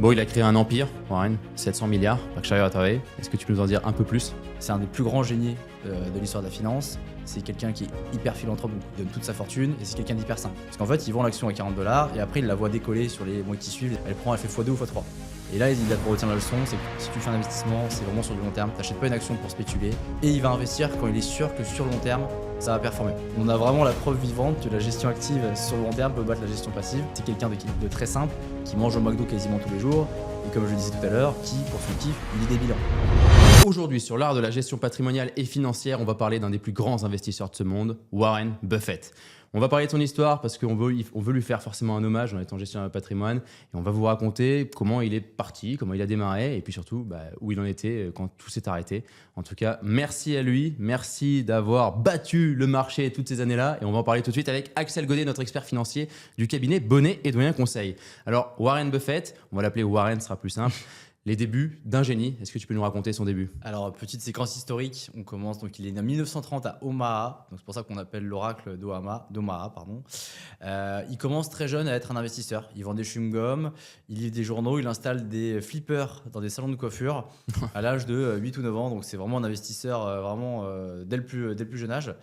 Bon, il a créé un empire, Warren, 700 milliards, Berkshire Hathaway. Est-ce que tu peux nous en dire un peu plus? C'est un des plus grands génies de l'histoire de la finance. C'est quelqu'un qui est hyper philanthrope, donc il donne toute sa fortune, et c'est quelqu'un d'hyper simple. Parce qu'en fait, il vend l'action à 40 $ et après, il la voit décoller sur les mois qui suivent. Elle fait x2 ou x3. Et là, il a pour retenir la leçon, c'est que si tu fais un investissement, c'est vraiment sur du long terme. Tu n'achètes pas une action pour spéculer. Et il va investir quand il est sûr que sur le long terme, ça va performer. On a vraiment la preuve vivante que la gestion active sur le long terme peut battre la gestion passive. C'est quelqu'un de très simple, qui mange au McDo quasiment tous les jours, et comme je le disais tout à l'heure, qui, pour son kiff, lit des bilans. Aujourd'hui, sur l'art de la gestion patrimoniale et financière, on va parler d'un des plus grands investisseurs de ce monde, Warren Buffett. On va parler de son histoire parce qu'on veut lui faire forcément un hommage en étant gestionnaire de patrimoine. Et on va vous raconter comment il est parti, comment il a démarré et puis surtout où il en était quand tout s'est arrêté. En tout cas, merci à lui. Merci d'avoir battu le marché toutes ces années-là. Et on va en parler tout de suite avec Axel Godet, notre expert financier du cabinet Bonnet et Doyen Conseil. Alors, Warren Buffett, on va l'appeler Warren, ce sera plus simple. Les débuts d'un génie. Est-ce que tu peux nous raconter son début? Alors, petite séquence historique, on commence, donc il est né en 1930 à Omaha, donc c'est pour ça qu'on appelle l'oracle d'Omaha. Il commence très jeune à être un investisseur, il vend des chewing-gums, il livre des journaux, il installe des flippers dans des salons de coiffure à l'âge de 8 ou 9 ans, donc c'est vraiment un investisseur dès le plus jeune âge.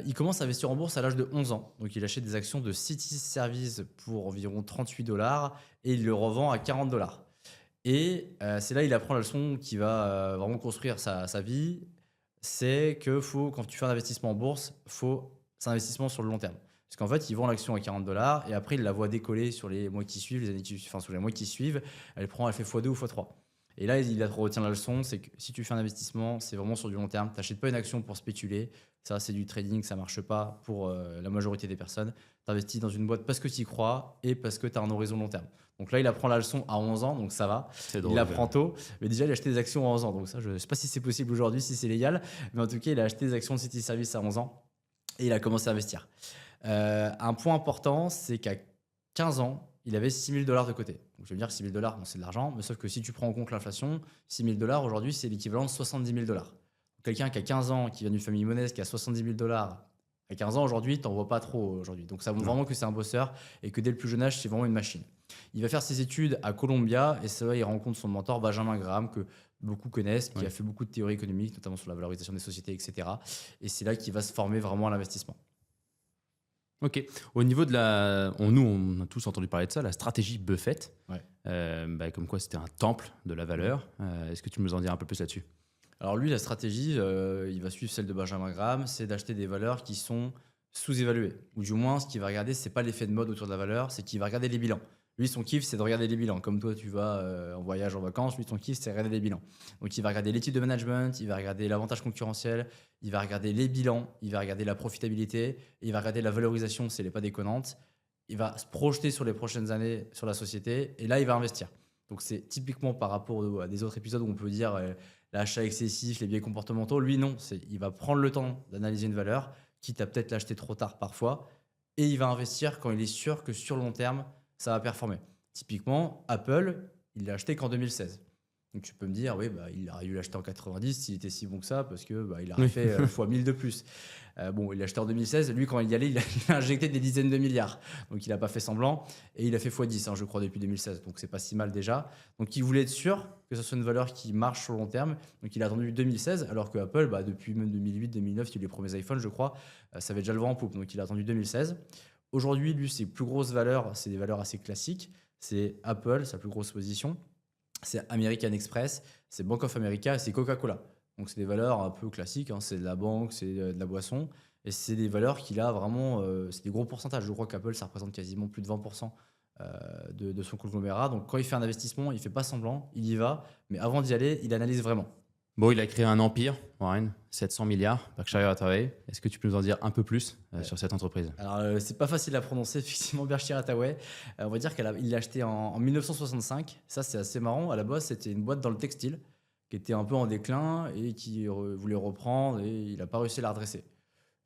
Il commence à investir en bourse à l'âge de 11 ans, donc il achète des actions de Citi Service pour environ 38 $ et il le revend à 40 $. Et c'est là il apprend la leçon qui va vraiment construire sa vie. C'est que quand tu fais un investissement en bourse, c'est un investissement sur le long terme. Parce qu'en fait, il vend l'action à 40 $ et après, il la voit décoller sur les mois qui suivent, sur les mois qui suivent. Elle fait x2 ou x3. Et là, il retient la leçon, c'est que si tu fais un investissement, c'est vraiment sur du long terme. Tu n'achètes pas une action pour spéculer. Ça, c'est du trading, ça ne marche pas pour la majorité des personnes. Tu investis dans une boîte parce que tu y crois et parce que tu as un horizon long terme. Donc là, il apprend la leçon à 11 ans, donc ça va. C'est drôle. Il apprend tôt. Mais déjà, il a acheté des actions à 11 ans. Donc ça, je ne sais pas si c'est possible aujourd'hui, si c'est légal. Mais en tout cas, il a acheté des actions de Citi Service à 11 ans et il a commencé à investir. Un point important, c'est qu'à 15 ans, il avait 6 000 $ de côté. Donc je veux dire, 6 000 $, bon, c'est de l'argent, mais sauf que si tu prends en compte l'inflation, 6 000 $ aujourd'hui, c'est l'équivalent de 70 000 $. Quelqu'un qui a 15 ans, qui vient d'une famille modeste, qui a 70 000 $ à 15 ans aujourd'hui, t'en vois pas trop aujourd'hui. Donc ça montre vraiment que c'est un bosseur et que dès le plus jeune âge, c'est vraiment une machine. Il va faire ses études à Columbia et c'est là il rencontre son mentor Benjamin Graham que beaucoup connaissent, qui a fait beaucoup de théories économiques, notamment sur la valorisation des sociétés, etc. Et c'est là qu'il va se former vraiment à l'investissement. Ok. Au niveau de on a tous entendu parler de ça, la stratégie Buffett. Ouais. Comme quoi c'était un temple de la valeur. Est-ce que tu peux nous en dire un peu plus là-dessus? Alors lui, la stratégie, il va suivre celle de Benjamin Graham, c'est d'acheter des valeurs qui sont sous-évaluées. Ou du moins, ce qu'il va regarder, c'est pas l'effet de mode autour de la valeur, c'est qu'il va regarder les bilans. Lui, son kiff, c'est de regarder les bilans. Comme toi, tu vas en voyage, en vacances, lui, son kiff, c'est de regarder les bilans. Donc il va regarder l'étude de management, il va regarder l'avantage concurrentiel, il va regarder les bilans, il va regarder la profitabilité, et il va regarder la valorisation si elle n'est pas déconnante. Il va se projeter sur les prochaines années sur la société, et là, il va investir. Donc c'est typiquement par rapport à des autres épisodes où on peut dire l'achat excessif, les biais comportementaux. Lui, non. Il va prendre le temps d'analyser une valeur, quitte à peut-être l'acheter trop tard parfois, et il va investir quand il est sûr que sur le long terme, ça va performer. Typiquement, Apple, il l'a acheté qu'en 2016. Donc tu peux me dire, oui, il aurait dû l'acheter en 90 s'il était si bon que ça, parce qu'il aurait fait x1000 de plus. Il l'a acheté en 2016. Lui, quand il y allait, il a injecté des dizaines de milliards. Donc il n'a pas fait semblant. Et il a fait x10, je crois, depuis 2016. Donc c'est pas si mal déjà. Donc il voulait être sûr que ce soit une valeur qui marche sur le long terme. Donc il a attendu 2016, alors que Apple, depuis même 2008, 2009, il y a eu les premiers iPhones, je crois, ça avait déjà le vent en poupe. Donc il a attendu 2016. Aujourd'hui, lui, ses plus grosses valeurs, c'est des valeurs assez classiques. C'est Apple, sa plus grosse position. C'est American Express, c'est Bank of America et c'est Coca-Cola. Donc c'est des valeurs un peu classiques, c'est de la banque, c'est de la boisson. Et c'est des valeurs qu'il a vraiment, c'est des gros pourcentages. Je crois qu'Apple, ça représente quasiment plus de 20% de son conglomérat. Donc quand il fait un investissement, il ne fait pas semblant, il y va. Mais avant d'y aller, il analyse vraiment. Bon, il a créé un empire, Warren, 700 milliards, Berkshire Hathaway. Est-ce que tu peux nous en dire un peu plus sur cette entreprise? Alors, c'est pas facile à prononcer, effectivement, Berkshire Hathaway. On va dire qu'il l'a acheté en 1965. Ça, c'est assez marrant. À la base, c'était une boîte dans le textile qui était un peu en déclin et qui voulait reprendre et il n'a pas réussi à la redresser.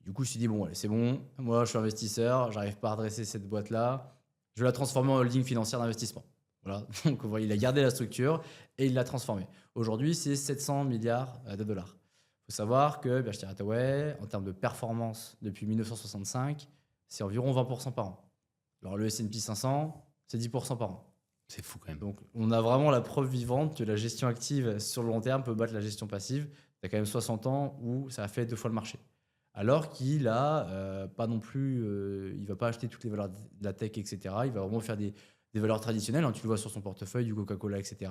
Du coup, je me suis dit, bon, allez, c'est bon. Moi, je suis investisseur, j'arrive pas à redresser cette boîte-là. Je vais la transformer en holding financière d'investissement. Voilà. Donc, il a gardé la structure et il l'a transformée. Aujourd'hui, c'est 700 milliards de dollars. Il faut savoir que Berkshire Hathaway, en termes de performance depuis 1965, c'est environ 20% par an. Alors le S&P 500, c'est 10% par an. C'est fou quand même. Donc, on a vraiment la preuve vivante que la gestion active sur le long terme peut battre la gestion passive. Tu as quand même 60 ans où ça a fait 2 fois le marché. Alors qu'il a pas non plus, il va pas acheter toutes les valeurs de la tech, etc. Il va vraiment faire des valeurs traditionnelles, hein. Tu le vois sur son portefeuille, du Coca-Cola, etc.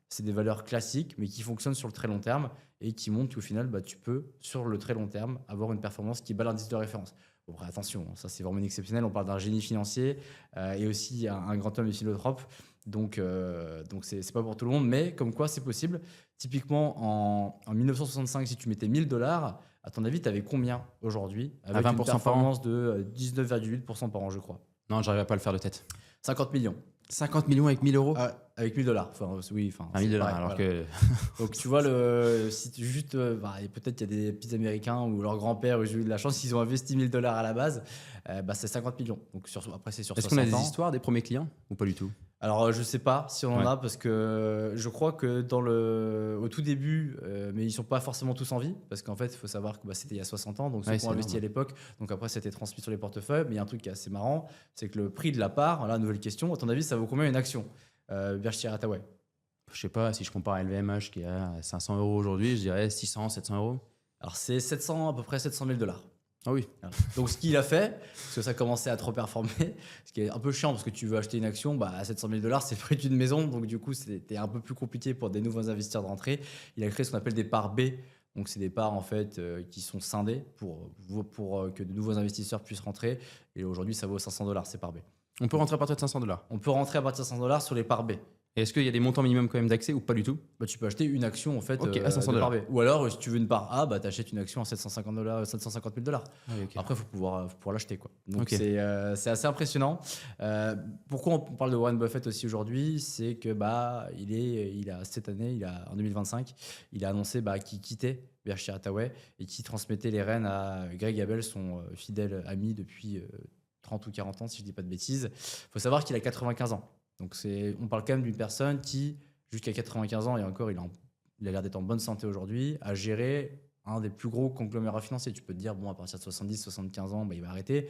C'est des valeurs classiques, mais qui fonctionnent sur le très long terme et qui montrent qu'au final, bah, tu peux, sur le très long terme, avoir une performance qui bat l'indice de référence. Bon, après, attention, hein, ça c'est vraiment exceptionnel. On parle d'un génie financier et aussi un grand homme et philanthrope. Donc c'est pas pour tout le monde, mais comme quoi c'est possible. Typiquement, en 1965, si tu mettais 1000 $, à ton avis, tu avais combien aujourd'hui? Avec 20% une par an. performance de 19,8% par an, je crois. Non, j'arrive pas à le faire de tête. 50 millions. 50 millions avec 1000 euros. Ah, avec 1000 $. Enfin, oui, enfin, Ah, 1000 c'est dollars, pareil, alors voilà. que. Donc tu vois, si tu juste, et peut-être qu'il y a des petits Américains ou leur grand-père, où j'ai eu de la chance, ils ont investi 1000 $ à la base, bah, c'est 50 millions. Donc après, c'est sur Est-ce 60 qu'on a des ans. histoires des premiers clients ou pas du tout? Alors, je sais pas si on en Ouais. a parce que je crois que au tout début, mais ils sont pas forcément tous en vie parce qu'en fait, il faut savoir que bah, c'était il y a 60 ans, donc ceux Ouais, qui ont c'est investi à énorme. l'époque, donc après, c'était transmis sur les portefeuilles. Mais il y a un truc qui est assez marrant, c'est que le prix de la part, là, nouvelle question, à ton avis, ça vaut combien une action Berkshire Hathaway? Je sais pas, si je compare à LVMH qui est à 500 euros aujourd'hui, je dirais 600, 700 euros. Alors, c'est à peu près 700 000 $. Ah oui. Voilà. Donc, ce qu'il a fait, parce que ça commençait à trop performer, ce qui est un peu chiant parce que tu veux acheter une action, bah, à 700 000 $, c'est le prix d'une maison. Donc, du coup, c'était un peu plus compliqué pour des nouveaux investisseurs de rentrer. Il a créé ce qu'on appelle des parts B. Donc, c'est des parts en fait qui sont scindées pour que de nouveaux investisseurs puissent rentrer. Et aujourd'hui, ça vaut 500 $, ces parts B. On peut rentrer à partir de 500 dollars. On peut rentrer à partir de 500 $ sur les parts B. Et est-ce qu'il y a des montants minimums quand même d'accès ou pas du tout? Bah, tu peux acheter une action en fait Ok, à 500 de part $. B. Ou alors, si tu veux une part A, bah, tu achètes une action à 750 $, 750 000 $. Ah oui, ok. Après, il faut pouvoir l'acheter, quoi. Donc, Ok. c'est assez impressionnant. Pourquoi on parle de Warren Buffett aussi aujourd'hui? C'est que bah, il a cette année, en 2025, il a annoncé bah, qu'il quittait Berkshire Hathaway et qu'il transmettait les rênes à Greg Abel, son fidèle ami depuis 30 ou 40 ans, si je dis pas de bêtises. Il faut savoir qu'il a 95 ans. Donc, on parle quand même d'une personne qui, jusqu'à 95 ans, et encore, il a l'air d'être en bonne santé aujourd'hui, a géré un des plus gros conglomérats financiers. Tu peux te dire, bon, à partir de 70, 75 ans, bah, il va arrêter.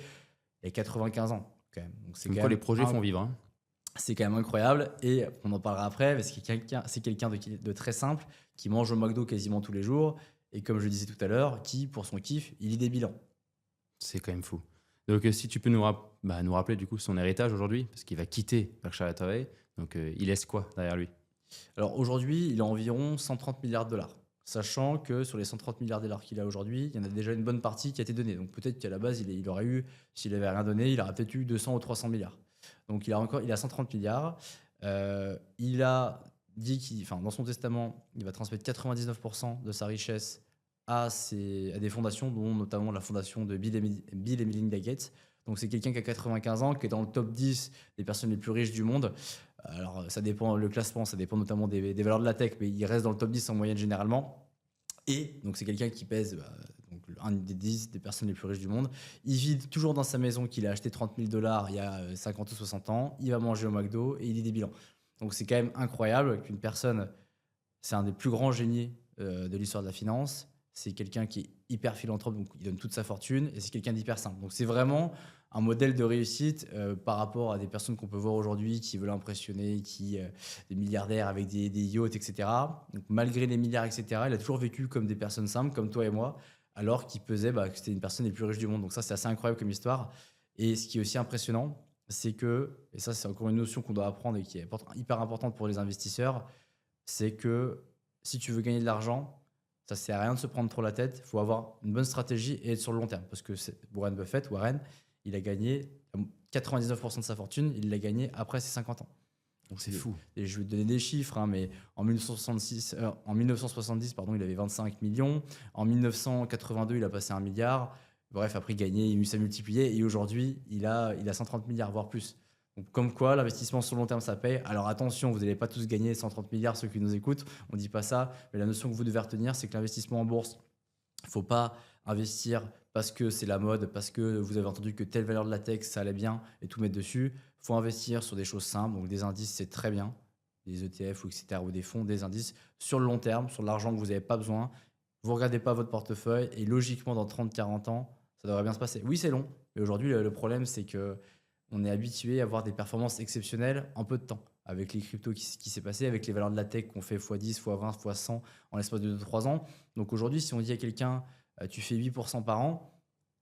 Et 95 ans, quand même. Donc, c'est Comme quand quoi même les projets font vivre. Hein. c'est quand même incroyable. Et on en parlera après, parce que c'est quelqu'un de très simple, qui mange au McDo quasiment tous les jours. Et comme je disais tout à l'heure, qui, pour son kiff, il lit des bilans. C'est quand même fou. Donc si tu peux nous rappeler du coup son héritage aujourd'hui, parce qu'il va quitter Berkshire Hathaway, donc il laisse quoi derrière lui? Alors aujourd'hui, il a environ 130 milliards de dollars. Sachant que sur les 130 milliards de dollars qu'il a aujourd'hui, il y en a déjà une bonne partie qui a été donnée. Donc peut-être qu'à la base, il aurait eu, s'il avait rien donné, il aurait peut-être eu 200 ou 300 milliards. Donc il a 130 milliards. Il a dit dans son testament, il va transmettre 99% de sa richesse à des fondations, dont notamment la fondation de Bill et Melinda Gates. Donc c'est quelqu'un qui a 95 ans, qui est dans le top 10 des personnes les plus riches du monde. Alors ça dépend, le classement, ça dépend notamment des valeurs de la tech, mais il reste dans le top 10 en moyenne généralement. Et donc c'est quelqu'un qui pèse donc un des 10 des personnes les plus riches du monde. Il vit toujours dans sa maison qu'il a acheté 30 000 $ il y a 50 ou 60 ans. Il va manger au McDo et il lit des bilans. Donc c'est quand même incroyable qu'une personne, c'est un des plus grands génies de l'histoire de la finance. C'est quelqu'un qui est hyper philanthrope, donc il donne toute sa fortune, et c'est quelqu'un d'hyper simple. Donc c'est vraiment un modèle de réussite par rapport à des personnes qu'on peut voir aujourd'hui qui veulent impressionner, des milliardaires avec des yachts, etc. Donc malgré les milliards, etc., il a toujours vécu comme des personnes simples, comme toi et moi, alors qu'il pesait que c'était une personne les plus riches du monde. Donc ça, c'est assez incroyable comme histoire. Et ce qui est aussi impressionnant, c'est que, et ça c'est encore une notion qu'on doit apprendre et qui est hyper importante pour les investisseurs, c'est que si tu veux gagner de l'argent, ça ne sert à rien de se prendre trop la tête. Il faut avoir une bonne stratégie et être sur le long terme. Parce que Warren Buffett, il a gagné 99% de sa fortune, il l'a gagné après ses 50 ans. Donc c'est fou. Et je vais te donner des chiffres, mais en 1970, pardon, il avait 25 millions. En 1982, il a passé 1 milliard. Bref, après, il s'est multiplié. Et aujourd'hui, il a 130 milliards, voire plus. Donc, comme quoi, l'investissement sur le long terme, ça paye. Alors attention, vous n'allez pas tous gagner 130 milliards, ceux qui nous écoutent. On ne dit pas ça. Mais la notion que vous devez retenir, c'est que l'investissement en bourse, il ne faut pas investir parce que c'est la mode, parce que vous avez entendu que telle valeur de la tech, ça allait bien et tout mettre dessus. Il faut investir sur des choses simples. Donc, des indices, c'est très bien. Des ETF ou etc. ou des fonds, des indices sur le long terme, sur l'argent que vous n'avez pas besoin. Vous ne regardez pas votre portefeuille et logiquement, dans 30-40 ans, ça devrait bien se passer. Oui, c'est long. Mais aujourd'hui, le problème, c'est que on est habitué à avoir des performances exceptionnelles en peu de temps. avec les cryptos qui s'est passé, avec les valeurs de la tech qu'on fait x10, x20, x100 en l'espace de 2-3 ans. Donc aujourd'hui, si on dit à quelqu'un, tu fais 8% par an,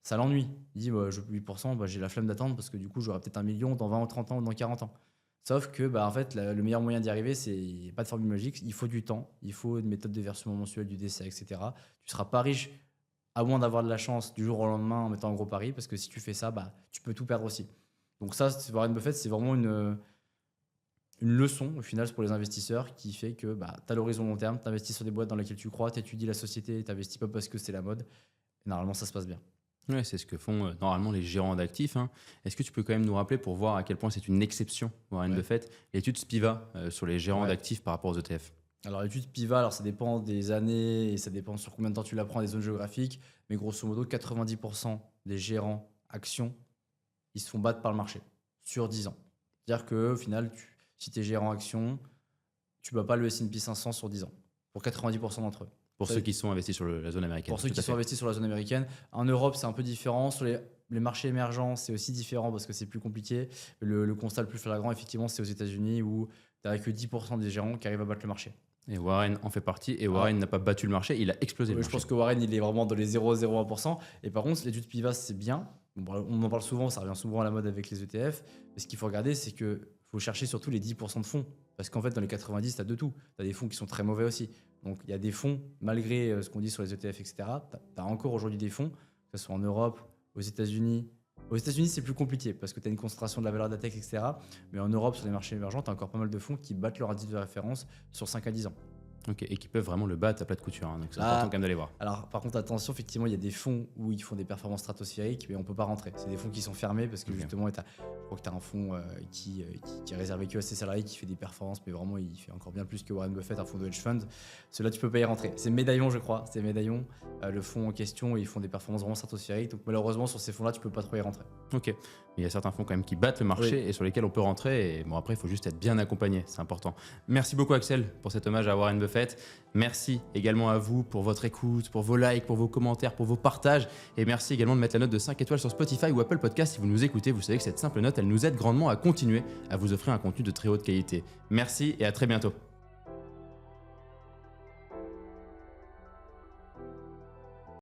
ça l'ennuie. Il dit, je veux 8%, j'ai la flemme d'attendre parce que du coup, j'aurai peut-être 1 million dans 20 ou 30 ans ou dans 40 ans. Sauf que en fait, le meilleur moyen d'y arriver, c'est pas de formule magique, il faut du temps, il faut une méthode de versement mensuel, du DCA, etc. Tu seras pas riche à moins d'avoir de la chance du jour au lendemain en mettant un gros pari, parce que si tu fais ça, tu peux tout perdre aussi. Donc ça, Warren Buffett, c'est vraiment une leçon au final pour les investisseurs qui fait que tu as l'horizon long terme, tu investis sur des boîtes dans lesquelles tu crois, tu étudies la société, tu n'investis pas parce que c'est la mode. Et normalement, ça se passe bien. Ouais, c'est ce que font normalement les gérants d'actifs. Est-ce que tu peux quand même nous rappeler pour voir à quel point c'est une exception, Warren Buffett, l'étude Spiva sur les gérants d'actifs par rapport aux ETF? Alors l'étude Spiva, ça dépend des années et ça dépend sur combien de temps tu la prends, des zones géographiques, mais grosso modo, 90% des gérants actions, ils se font battre par le marché sur 10 ans. C'est-à-dire qu'au final, si tu es gérant actions, tu ne bats pas le S&P 500 sur 10 ans, pour 90% d'entre eux. Pour ceux qui sont investis sur la zone américaine. Pour ceux qui sont investis sur la zone américaine. En Europe, c'est un peu différent. Sur les marchés émergents, c'est aussi différent parce que c'est plus compliqué. Le constat le plus flagrant, effectivement, c'est aux États-Unis où tu n'as que 10% des gérants qui arrivent à battre le marché. Et Warren en fait partie. Et Warren n'a pas battu le marché, il a explosé le marché. Je pense que Warren, il est vraiment dans les 0,01%. Et par contre, l'étude Pivas, c'est bien. On en parle souvent, ça revient souvent à la mode avec les ETF. Mais ce qu'il faut regarder, c'est qu'il faut chercher surtout les 10% de fonds. Parce qu'en fait, dans les 90, tu as de tout. Tu as des fonds qui sont très mauvais aussi. Donc, il y a des fonds, malgré ce qu'on dit sur les ETF, etc. Tu as encore aujourd'hui des fonds, que ce soit en Europe, aux États-Unis. Aux États-Unis, c'est plus compliqué parce que tu as une concentration de la valeur de la tech, etc. Mais en Europe, sur les marchés émergents, tu as encore pas mal de fonds qui battent leur indice de référence sur 5 à 10 ans. Ok, et qui peuvent vraiment le battre à plat de couture. Donc, c'est important quand même d'aller voir. Alors, par contre, attention, effectivement, il y a des fonds où ils font des performances stratosphériques, mais on ne peut pas rentrer. C'est des fonds qui sont fermés parce que justement, je crois que tu as un fonds qui est réservé que à ses salariés, qui fait des performances, mais vraiment, il fait encore bien plus que Warren Buffett, un fonds de hedge fund. Ceux-là, tu ne peux pas y rentrer. C'est Médaillon, je crois. C'est Médaillon, le fonds en question, et ils font des performances vraiment stratosphériques. Donc, malheureusement, sur ces fonds-là, tu ne peux pas trop y rentrer. Ok, mais il y a certains fonds quand même qui battent le marché et sur lesquels on peut rentrer. Et bon, après, il faut juste être bien accompagné. C'est important. Merci beaucoup, Axel, pour cet hommage à Warren Buffett. Merci également à vous pour votre écoute, pour vos likes, pour vos commentaires, pour vos partages. Et merci également de mettre la note de 5 étoiles sur Spotify ou Apple Podcast si vous nous écoutez. Vous savez que cette simple note, elle nous aide grandement à continuer à vous offrir un contenu de très haute qualité. Merci et à très bientôt.